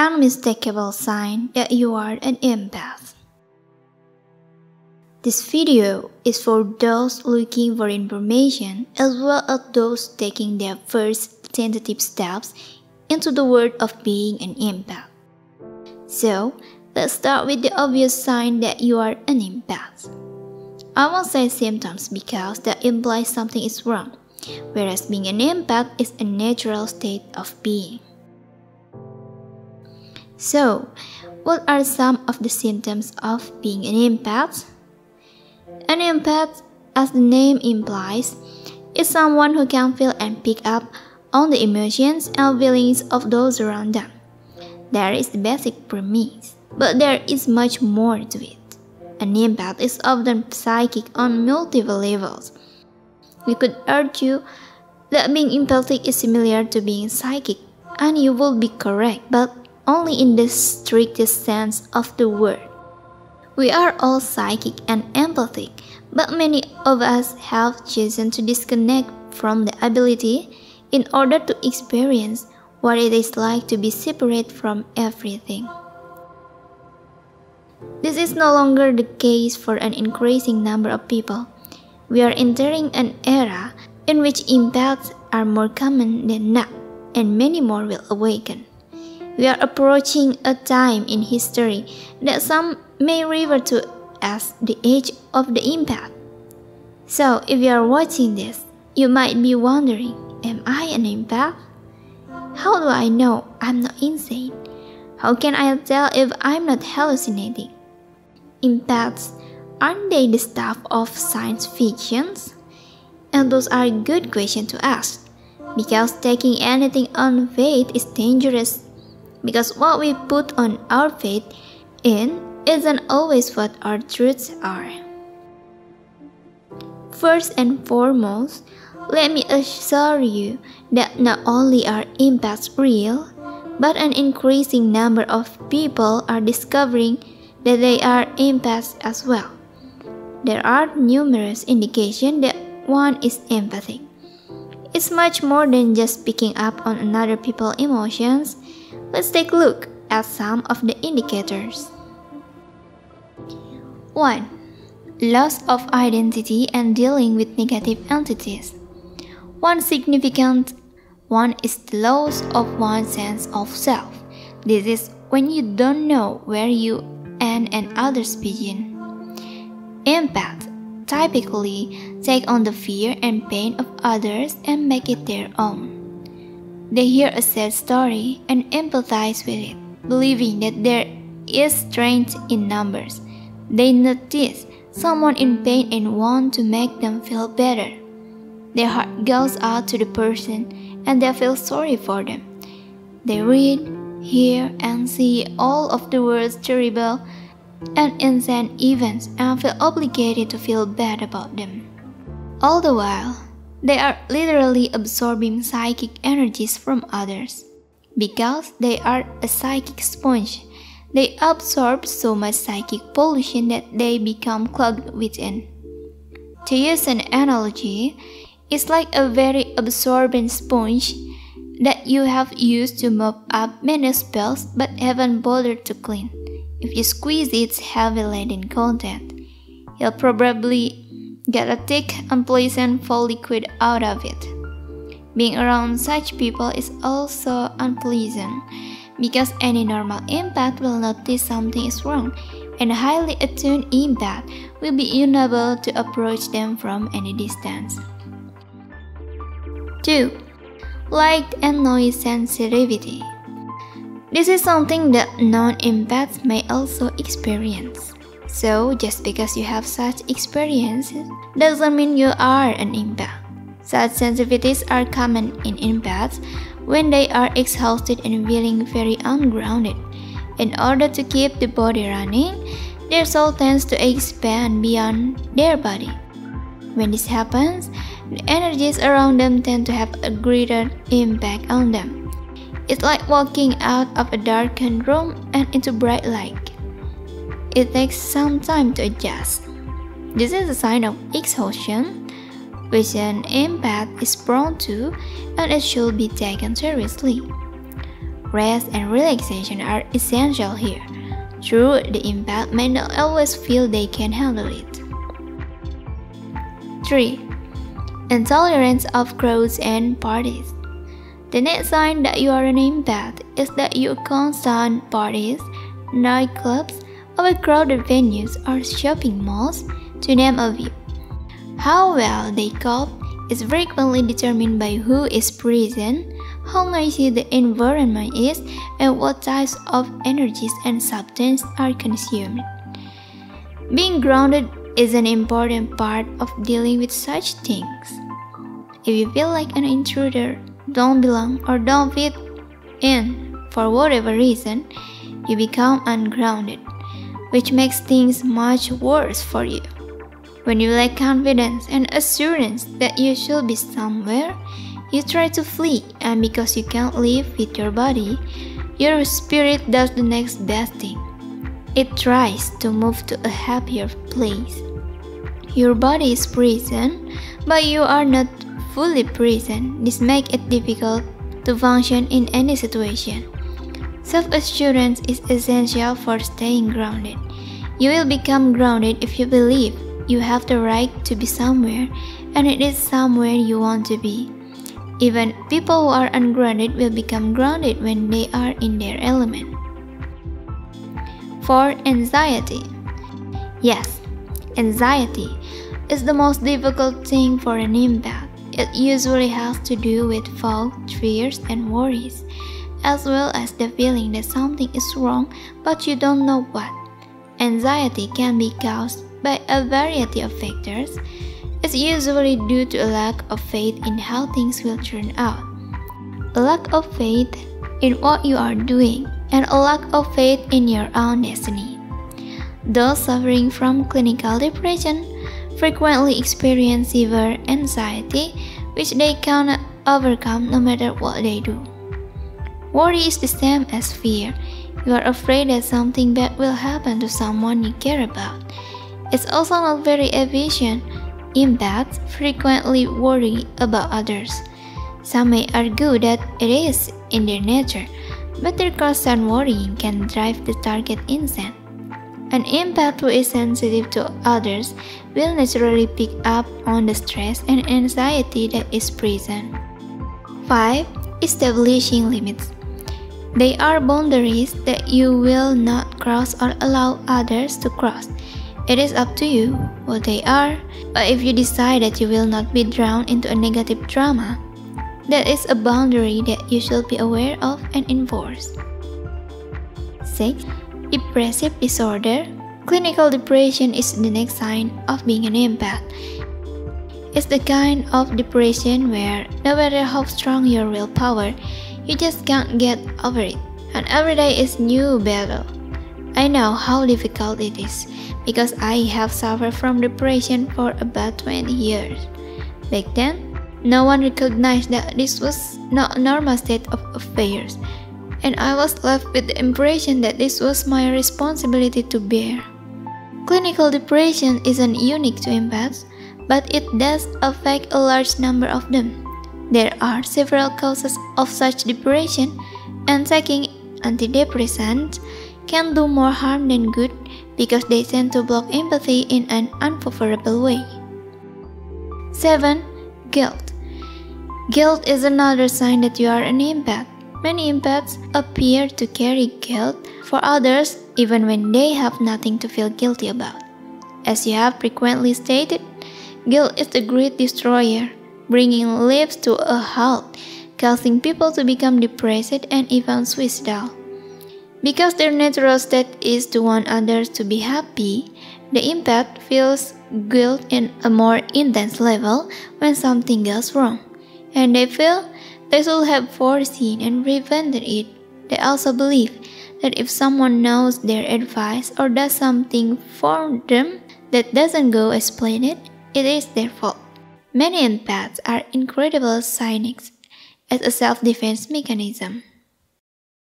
Unmistakable sign that you are an empath. This video is for those looking for information as well as those taking their first tentative steps into the world of being an empath. So, let's start with the obvious sign that you are an empath. I won't say symptoms because that implies something is wrong, whereas being an empath is a natural state of being. So, what are some of the symptoms of being an empath? An empath, as the name implies, is someone who can feel and pick up on the emotions and feelings of those around them. That is the basic premise, but there is much more to it. An empath is often psychic on multiple levels. We could argue that being empathic is similar to being psychic, and you will be correct, but only in the strictest sense of the word. We are all psychic and empathic, but many of us have chosen to disconnect from the ability in order to experience what it is like to be separate from everything. This is no longer the case for an increasing number of people. We are entering an era in which empaths are more common than not, and many more will awaken. We are approaching a time in history that some may refer to as the age of the empath. So, if you are watching this, you might be wondering, am I an empath? How do I know I'm not insane? How can I tell if I'm not hallucinating? Empaths, aren't they the stuff of science fictions? And those are good questions to ask, because taking anything on faith is dangerous, because what we put on our faith in isn't always what our truths are. First and foremost, let me assure you that not only are empaths real, but an increasing number of people are discovering that they are empaths as well. There are numerous indications that one is empathic. It's much more than just picking up on another people's emotions. Let's take a look at some of the indicators. 1. Loss of identity and dealing with negative entities. One significant one is the loss of one's sense of self. This is when you don't know where you end and others begin. Empaths typically take on the fear and pain of others and make it their own. They hear a sad story and empathize with it, believing that there is strength in numbers. They notice someone in pain and want to make them feel better. Their heart goes out to the person and they feel sorry for them. They read, hear, and see all of the world's terrible and insane events and feel obligated to feel bad about them. All the while, they are literally absorbing psychic energies from others. Because they are a psychic sponge, they absorb so much psychic pollution that they become clogged within. To use an analogy, it's like a very absorbent sponge that you have used to mop up many spells but haven't bothered to clean. If you squeeze its heavy laden content, you'll probably get a thick, unpleasant fall liquid out of it. Being around such people is also unpleasant, because any normal empath will notice something is wrong, and a highly attuned empath will be unable to approach them from any distance. 2. Light and noise sensitivity. This is something that non-empaths may also experience. So, just because you have such experiences doesn't mean you are an empath. Such sensitivities are common in empaths when they are exhausted and feeling very ungrounded. In order to keep the body running, their soul tends to expand beyond their body. When this happens, the energies around them tend to have a greater impact on them. It's like walking out of a darkened room and into bright light. It takes some time to adjust. This is a sign of exhaustion, which an empath is prone to, and it should be taken seriously. Rest and relaxation are essential here. True, the empath may not always feel they can handle it. 3. Intolerance of crowds and parties. The next sign that you are an empath is that you constant parties, nightclubs, overcrowded venues, or shopping malls, to name a few. How well they cope is frequently determined by who is present, how noisy the environment is, and what types of energies and substances are consumed. Being grounded is an important part of dealing with such things. If you feel like an intruder, don't belong, or don't fit in for whatever reason, you become ungrounded, which makes things much worse for you. When you lack confidence and assurance that you should be somewhere, you try to flee, and because you can't live with your body, your spirit does the next best thing. It tries to move to a happier place. Your body is present, but you are not fully present. This makes it difficult to function in any situation. Self-assurance is essential for staying grounded. You will become grounded if you believe you have the right to be somewhere, and it is somewhere you want to be. Even people who are ungrounded will become grounded when they are in their element. 4. Anxiety. Yes, anxiety is the most difficult thing for an empath. It usually has to do with thoughts, fears, and worries, as well as the feeling that something is wrong but you don't know what. Anxiety can be caused by a variety of factors. It's usually due to a lack of faith in how things will turn out, a lack of faith in what you are doing, and a lack of faith in your own destiny. Those suffering from clinical depression frequently experience severe anxiety, which they cannot overcome no matter what they do. Worry is the same as fear. You are afraid that something bad will happen to someone you care about. It's also not very efficient. Empaths frequently worry about others. Some may argue that it is in their nature, but their constant worrying can drive the target insane. An empath who is sensitive to others will naturally pick up on the stress and anxiety that is present. 5. Establishing limits. They are boundaries that you will not cross or allow others to cross. It is up to you what they are, but if you decide that you will not be drawn into a negative drama, that is a boundary that you should be aware of and enforce. 6. Depressive disorder. Clinical depression is the next sign of being an empath. It's the kind of depression where no matter how strong your willpower, you just can't get over it, and every day is new battle. I know how difficult it is, because I have suffered from depression for about 20 years. Back then, no one recognized that this was not a normal state of affairs, and I was left with the impression that this was my responsibility to bear. Clinical depression isn't unique to empaths, but it does affect a large number of them. There are several causes of such depression, and taking antidepressants can do more harm than good because they tend to block empathy in an unfavorable way. 7. Guilt. Guilt is another sign that you are an empath. Many empaths appear to carry guilt for others even when they have nothing to feel guilty about. As you have frequently stated, guilt is the great destroyer, bringing lives to a halt, causing people to become depressed and even suicidal. Because their natural state is to want others to be happy, the empath feels guilt in a more intense level when something goes wrong, and they feel they should have foreseen and prevented it. They also believe that if someone knows their advice or does something for them that doesn't go as planned, it is their fault. Many empaths are incredible cynics as a self-defense mechanism.